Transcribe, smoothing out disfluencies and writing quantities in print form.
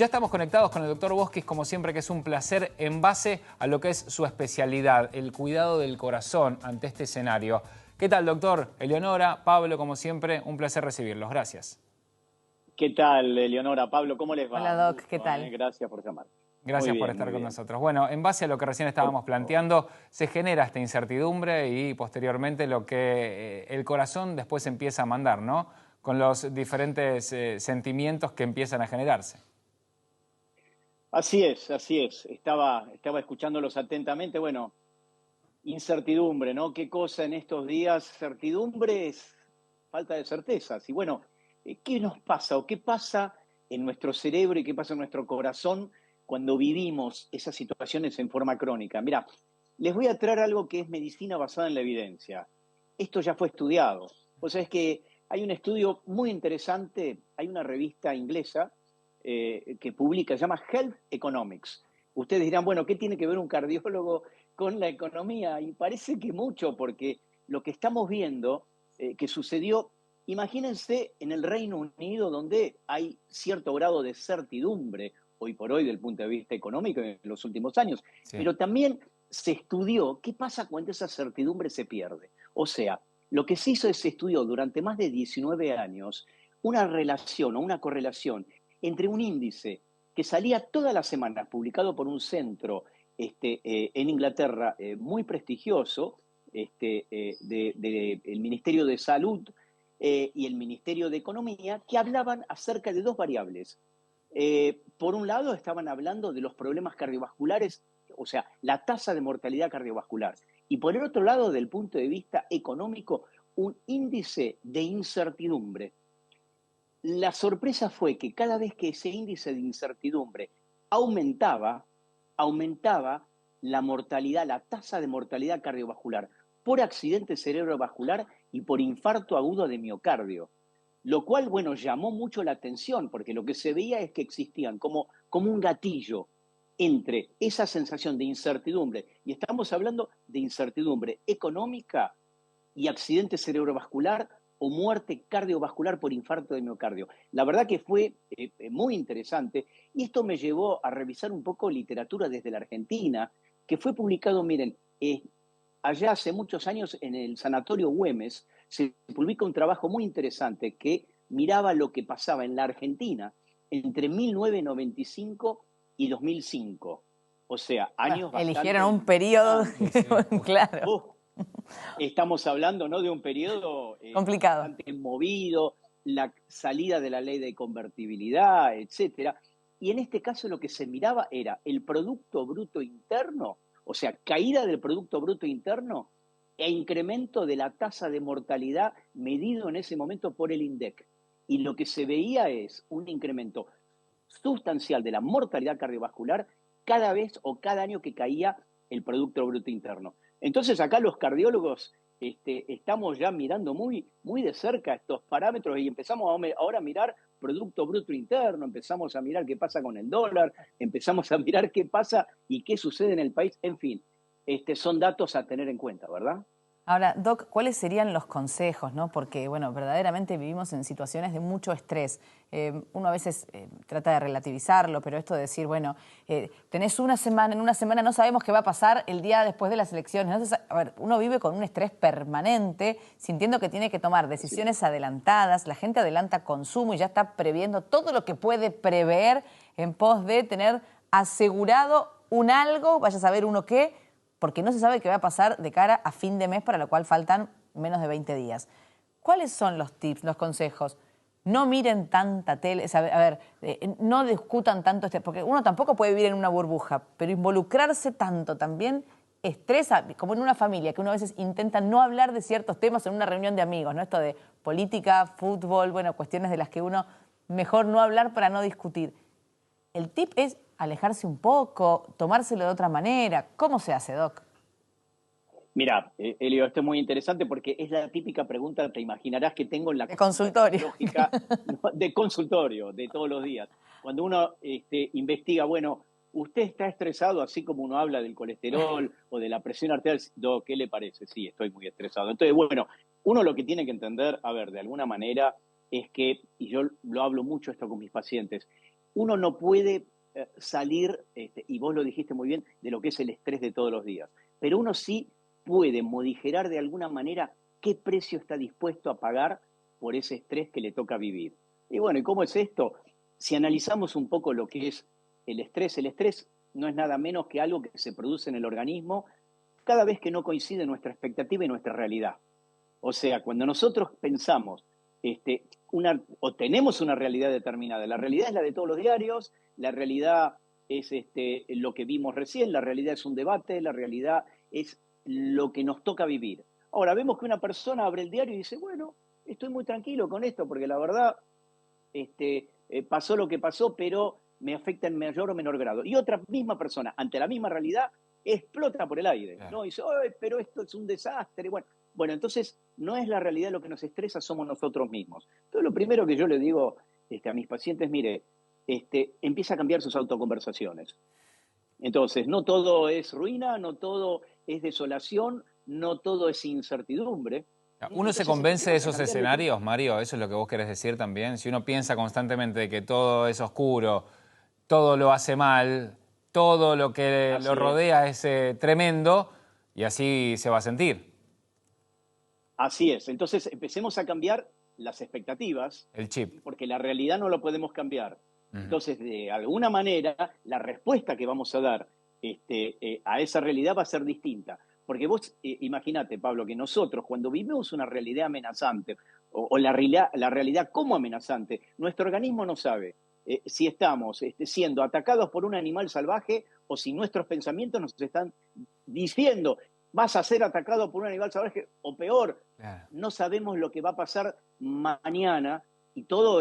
Ya estamos conectados con el doctor Boschis, como siempre, que es un placer en base a lo que es su especialidad, el cuidado del corazón ante este escenario. ¿Qué tal, doctor? Eleonora, Pablo, como siempre, un placer recibirlos. Gracias. ¿Qué tal, Eleonora? Pablo, ¿cómo les va? Hola, Doc, Un gusto, ¿qué tal? Gracias por llamar. Gracias por estar con nosotros. Bueno, en base a lo que recién estábamos planteando, se genera esta incertidumbre y posteriormente lo que el corazón después empieza a mandar, ¿no? Con los diferentes sentimientos que empiezan a generarse. Así es, así es. Estaba escuchándolos atentamente. Bueno, incertidumbre, ¿no? ¿Qué cosa en estos días? Certidumbre es falta de certezas. Y bueno, ¿qué nos pasa o qué pasa en nuestro cerebro y qué pasa en nuestro corazón cuando vivimos esas situaciones en forma crónica? Mira, les voy a traer algo que es medicina basada en la evidencia. Esto ya fue estudiado. Vos sabés que hay un estudio muy interesante, hay una revista inglesa que publica, se llama Health Economics. Ustedes dirán, bueno, ¿qué tiene que ver un cardiólogo con la economía? Y parece que mucho, porque lo que estamos viendo que sucedió, imagínense en el Reino Unido, donde hay cierto grado de certidumbre, hoy por hoy, del punto de vista económico en los últimos años, Sí. pero también se estudió qué pasa cuando esa certidumbre se pierde. O sea, lo que se hizo es se estudió durante más de 19 años una relación o una correlación entre un índice que salía todas las semanas, publicado por un centro en Inglaterra muy prestigioso, el Ministerio de Salud y el Ministerio de Economía, que hablaban acerca de dos variables. Por un lado, estaban hablando de los problemas cardiovasculares, o sea, la tasa de mortalidad cardiovascular. Y por el otro lado, del punto de vista económico, un índice de incertidumbre. La sorpresa fue que cada vez que ese índice de incertidumbre aumentaba la mortalidad, la tasa de mortalidad cardiovascular por accidente cerebrovascular y por infarto agudo de miocardio. Lo cual, bueno, llamó mucho la atención, porque lo que se veía es que existían como un gatillo entre esa sensación de incertidumbre, y estamos hablando de incertidumbre económica y accidente cerebrovascular o muerte cardiovascular por infarto de miocardio. La verdad que fue muy interesante, y esto me llevó a revisar un poco literatura desde la Argentina, que fue publicado, miren, allá hace muchos años en el Sanatorio Güemes se publica un trabajo muy interesante que miraba lo que pasaba en la Argentina entre 1995 y 2005. O sea, años bastante... Eligieron un periodo, claro. Estamos hablando, ¿no?, de un periodo complicado, bastante movido, la salida de la ley de convertibilidad, etcétera. Y en este caso lo que se miraba era el Producto Bruto Interno, o sea, caída del Producto Bruto Interno e incremento de la tasa de mortalidad medido en ese momento por el INDEC. Y lo que se veía es un incremento sustancial de la mortalidad cardiovascular cada vez o cada año que caía el Producto Bruto Interno. Entonces acá los cardiólogos estamos ya mirando muy, muy de cerca estos parámetros y empezamos ahora a mirar Producto Bruto Interno, empezamos a mirar qué pasa con el dólar, empezamos a mirar qué pasa y qué sucede en el país. En fin, son datos a tener en cuenta, ¿verdad? Ahora, Doc, ¿cuáles serían los consejos, no? Porque, bueno, verdaderamente vivimos en situaciones de mucho estrés. Uno a veces trata de relativizarlo, pero esto de decir, bueno, tenés una semana, en una semana no sabemos qué va a pasar el día después de las elecciones. Entonces, a ver, uno vive con un estrés permanente, sintiendo que tiene que tomar decisiones adelantadas. La gente adelanta consumo y ya está previendo todo lo que puede prever en pos de tener asegurado un algo, vaya a saber uno qué, porque no se sabe qué va a pasar de cara a fin de mes, para lo cual faltan menos de 20 días. ¿Cuáles son los tips, los consejos? No miren tanta tele, no discutan tanto, porque uno tampoco puede vivir en una burbuja, pero involucrarse tanto también estresa, como en una familia, que uno a veces intenta no hablar de ciertos temas en una reunión de amigos, ¿no? Esto de política, fútbol, bueno, cuestiones de las que uno mejor no hablar para no discutir. El tip es alejarse un poco, tomárselo de otra manera. ¿Cómo se hace, Doc? Mira, Elio, esto es muy interesante porque es la típica pregunta, te imaginarás, que tengo en la consultorio. Lógica, de consultorio, de todos los días. Cuando uno investiga, bueno, usted está estresado, así como uno habla del colesterol o de la presión arterial, Doc, ¿qué le parece? Sí, estoy muy estresado. Entonces, bueno, uno lo que tiene que entender, a ver, de alguna manera, es que, y yo lo hablo mucho esto con mis pacientes, uno no puede salir, y vos lo dijiste muy bien, de lo que es el estrés de todos los días, pero uno sí puede modificar de alguna manera qué precio está dispuesto a pagar por ese estrés que le toca vivir. Y bueno, ¿y cómo es esto? Si analizamos un poco lo que es el estrés no es nada menos que algo que se produce en el organismo cada vez que no coincide nuestra expectativa y nuestra realidad. O sea, cuando nosotros pensamos o tenemos una realidad determinada, la realidad es la de todos los diarios, la realidad es lo que vimos recién, la realidad es un debate, la realidad es lo que nos toca vivir. Ahora, vemos que una persona abre el diario y dice, bueno, estoy muy tranquilo con esto, porque la verdad pasó lo que pasó, pero me afecta en mayor o menor grado. Y otra misma persona, ante la misma realidad, explota por el aire, ¿no? Y dice, pero esto es un desastre. Bueno, entonces no es la realidad lo que nos estresa, somos nosotros mismos. Entonces lo primero que yo le digo a mis pacientes, mire, empieza a cambiar sus autoconversaciones. Entonces, no todo es ruina, no todo es desolación, no todo es incertidumbre. ¿Uno se convence de esos escenarios, Mario? ¿Eso es lo que vos querés decir también? Si uno piensa constantemente que todo es oscuro, todo lo hace mal, todo lo que lo rodea es tremendo, y así se va a sentir. Así es. Entonces, empecemos a cambiar las expectativas. El chip. Porque la realidad no lo podemos cambiar. Entonces, de alguna manera, la respuesta que vamos a dar a esa realidad va a ser distinta. Porque vos imaginate, Pablo, que nosotros cuando vivimos una realidad amenazante o la realidad como amenazante, nuestro organismo no sabe si estamos siendo atacados por un animal salvaje o si nuestros pensamientos nos están diciendo vas a ser atacado por un animal salvaje o peor. Claro. No sabemos lo que va a pasar mañana y todo